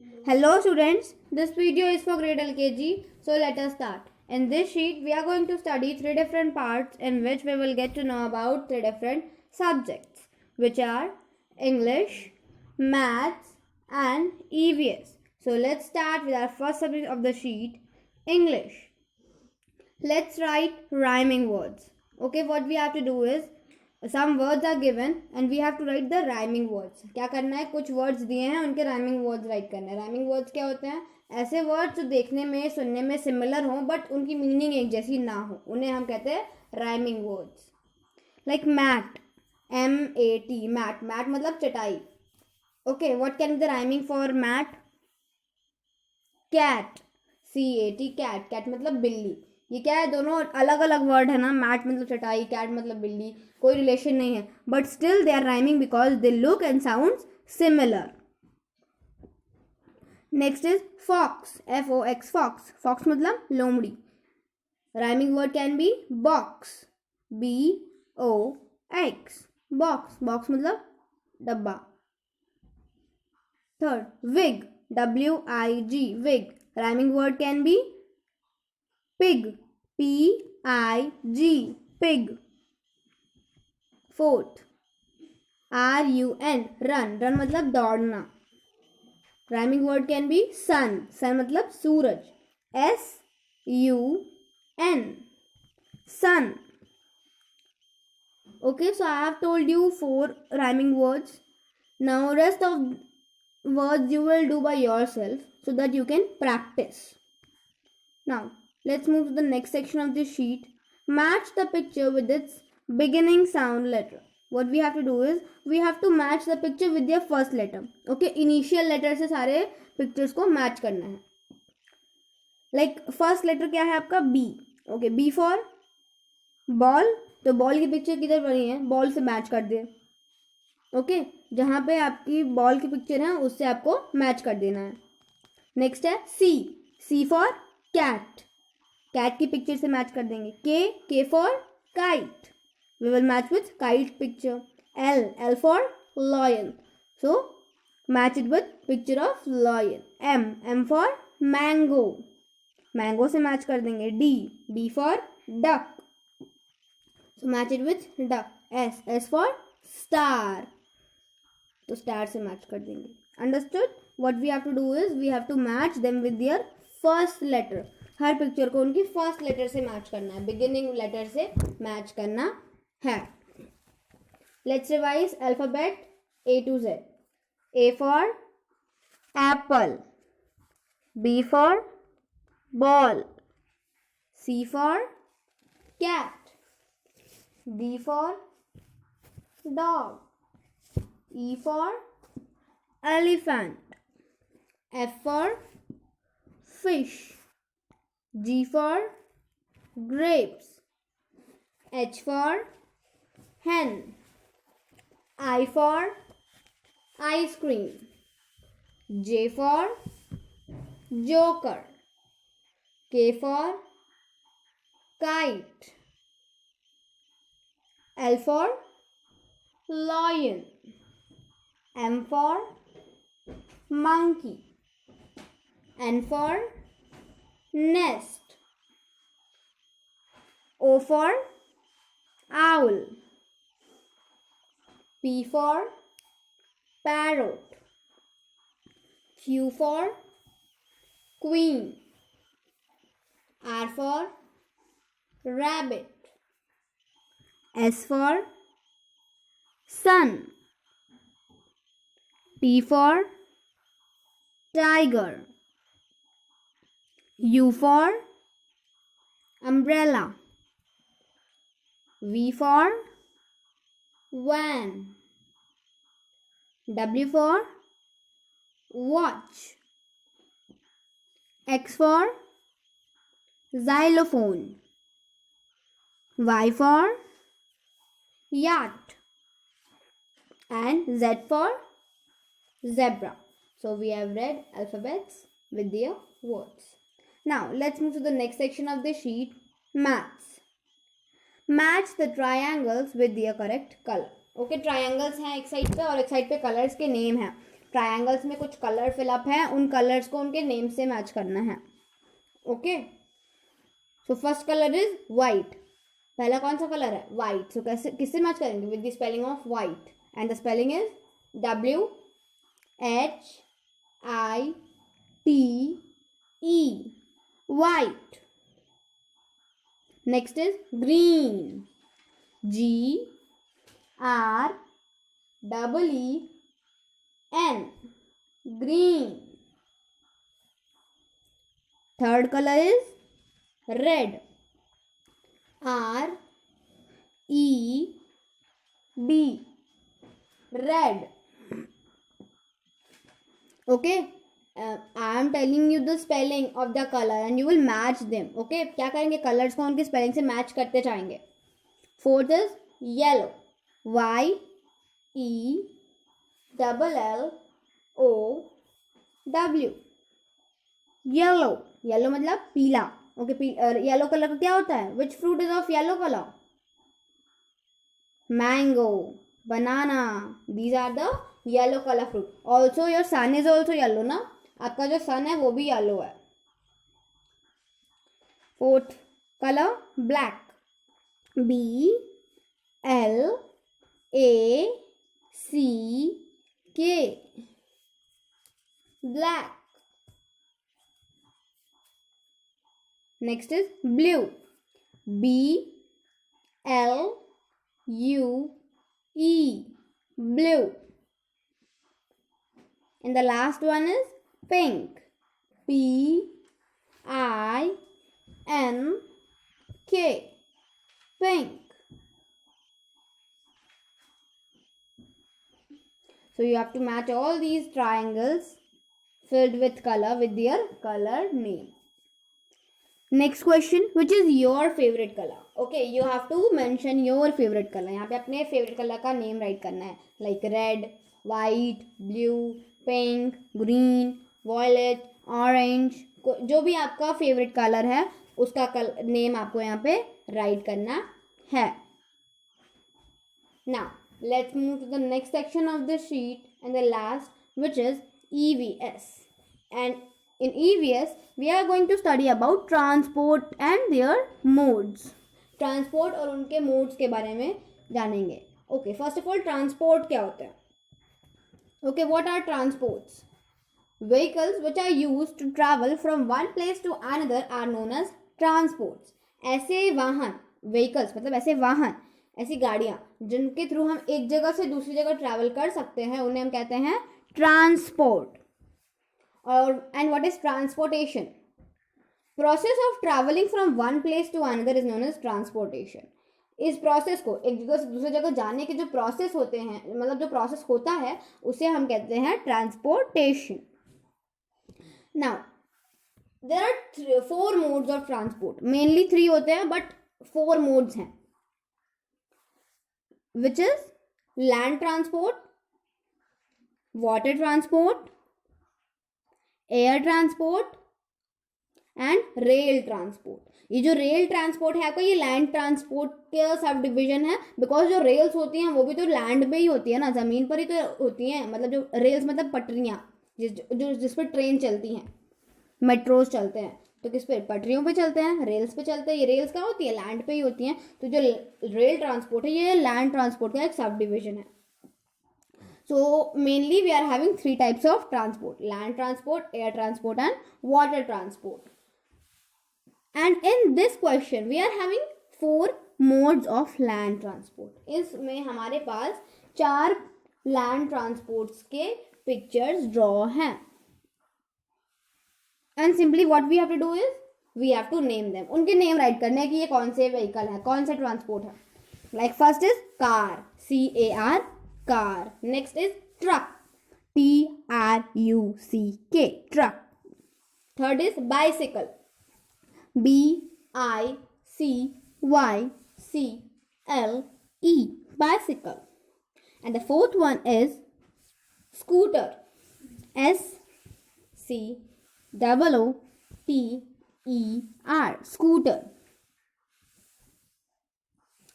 Hello students, this video is for grade LKG, so let us start. In this sheet, we are going to study three different parts in which we will get to know about three different subjects, which are English, Maths and EVS. So let's start with our first subject of the sheet, English. Let's write rhyming words. Okay, what we have to do is some words are given and we have to write the rhyming words. क्या करना है, कुछ words दिए हैं उनके rhyming words write करना है. Rhyming words क्या होते हैं? ऐसे words जो देखने में सुनने में similar हो but उनकी meaning एक जैसी ना हो, उन्हें हम कहते हैं rhyming words. Like mat, M-A-T, mat. Mat मतलब चटाई. Okay, what can be the rhyming for mat? Cat, C-A-T, cat. Cat मतलब बिल्ली. ये क्या है, दोनों अलग अलग वर्ड है ना. मैट मतलब चटाई, कैट मतलब बिल्ली, कोई रिलेशन नहीं है, but still they are rhyming because they look and sound similar. Next is fox, F-O-X, fox. Fox मतलब लोमड़ी. Rhyming word can be box, B-O-X, box. Box मतलब डब्बा. Third, wig, W-I-G, wig. Rhyming word can be pig, P-I-G, pig. Fourth, R-U-N, run. Run मतलब दौड़ना. Rhyming word can be sun. Sun मतलब सूरज, S-U-N, sun. Okay, so I have told you 4 rhyming words. Now rest of words you will do by yourself so that you can practice. Now let's move to the next section of this sheet. Match the picture with its beginning sound letter. What we have to do is we have to match the picture with their first letter. Okay, initial letter से सारे pictures को match करना है. Like first letter क्या है आपका? B. Okay, B for ball. तो ball की picture किधर बनी है? Ball से match कर दे. Okay, जहाँ पे आपकी ball की picture है उससे आपको match कर देना है. Next है C. C for cat. Cat की पिक्चर से मैच कर देंगे. K for kite, we will match with kite picture. L for lion, so match it with picture of lion. M for mango, mango से match कर देंगे. D for duck, so match it with duck. S for star, तो star से match कर देंगे. Understood? What we have to do is we have to match them with their first letter. Her picture को उनकी first letter से match करना है, beginning letter से मैच करना है. Let's revise alphabet A to Z. A for apple, B for ball, C for cat, D for dog, E for elephant, F for fish, G for grapes, H for hen, I for ice cream, J for joker, K for kite, L for lion, M for monkey, N for nest, O for owl, P for parrot, Q for queen, R for rabbit, S for sun, T for tiger, U for umbrella, V for van, W for watch, X for xylophone, Y for yacht, and Z for zebra. So we have read alphabets with their words. Now let's move to the next section of the sheet, maths. Match the triangles with their correct color. Okay, triangles हैं एक side पे और एक side पे colours के name हैं. Triangles में कुछ कलर फिलअप है, उन कलर्स को उनके नेम से मैच करना है. Okay, so first colour is white. पहला कौन सा कलर है? वाइट. सो कैसे किससे मैच करेंगे? With the spelling of white, and the spelling is WHITE. White. Next is green. GREEN. Green. Third color is red. RED. Red. Okay. I am telling you the spelling of the color and you will match them. Okay, क्या करेंगे? Colours को उनके spelling से match करते जाएंगे. Fourth is yellow. YELLLOW. Yellow. Yellow मतलब पीला. Okay, yellow colour का क्या होता है? Which fruit is of yellow colour? Mango, banana. These are the yellow colour fruit. Also your sun is also yellow ना. आपका जो सन है वो भी येलो है. Fourth colour black. BLACK. Black. Next is blue. BLUE. Blue. And the last one is pink. PINK. Pink. So you have to match all these triangles filled with color with their color name. Next question, which is your favorite color? Okay, you have to mention your favorite color. यहाँ पे अपने favorite color का name write करना है, like red, white, blue, pink, green, violet, orange. जो भी आपका favorite color है उसका name आपको यहाँ पे write करना है. Now let's move to the next section of the sheet and the last, which is EVS. And in EVS, we are going to study about transport and their modes. Transport और उनके modes के बारे में जानेंगे. Okay, first of all, transport क्या होता है? Okay, what are transports? Vehicles which are used to travel from one place to another are known as transports. ऐसे वाहन, vehicles मतलब ऐसे वाहन, ऐसी गाड़ियाँ जिनके थ्रू हम एक जगह से दूसरी जगह ट्रैवल कर सकते हैं, उन्हें हम कहते हैं ट्रांसपोर्ट. और and what is transportation? Process of travelling from one place to another is known as transportation. इस प्रोसेस को, एक जगह से दूसरी जगह जाने के जो प्रोसेस होते हैं, मतलब जो प्रोसेस होता है, उसे हम कहते हैं transportation. Now there are 4 modes of transport. Mainly 3 होते हैं बट 4 मोड्स हैं, which is land transport, water transport, air transport and rail transport. ये जो रेल ट्रांसपोर्ट है आपका, ये लैंड ट्रांसपोर्ट के सब डिवीजन है, बिकॉज जो रेल्स होती हैं वो भी तो लैंड में ही होती है ना, जमीन पर ही तो होती हैं. मतलब जो रेल्स मतलब पटरियाँ, जिस पर ट्रेन चलती हैं, मेट्रोज चलते हैं, तो किस पे? पटरियों पे चलते हैं, रेल्स पे चलते हैं. ये रेल्स कहाँ होती है? लैंड पे ही होती हैं. तो जो रेल ट्रांसपोर्ट है ये लैंड ट्रांसपोर्ट का एक सब डिविजन है. So mainly we are having 3 types of transport: land transport, air transport and water transport. And in this question we are having 4 modes of land transport. इसमें हमारे पास 4 land transports के pictures draw हैं. And simply what we have to do is we have to name them. उनके name right करने हैं कि ये कौन से व्हीकल है, कौन से ट्रांसपोर्ट है. Like first is car, CAR, car. Next is truck, TRUCK, truck. Third is bicycle, BICYCLE, bicycle. And the fourth one is scooter, SCOOTER, scooter.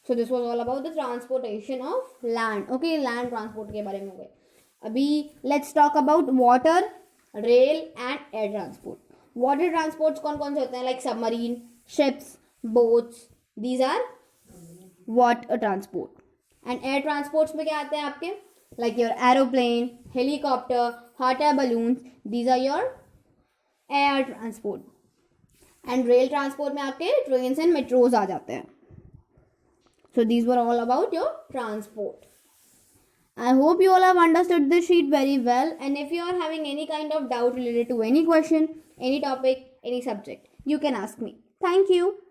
So this was all about the transportation of land. Okay, land transport के बारे में हो गए. अभी let's talk about water, rail and air transport. Water transports कौन कौन से होते हैं? Like submarine, ships, boats. These are water transport. And air transports में क्या आते हैं आपके? Like your aeroplane, helicopter, hot air balloons. These are your air transport. And rail transport में आपके trains and metros आ जाते हैं. So these were all about your transport. I hope you all have understood this sheet very well, and if you are having any kind of doubt related to any question, any topic, any subject, you can ask me. Thank you.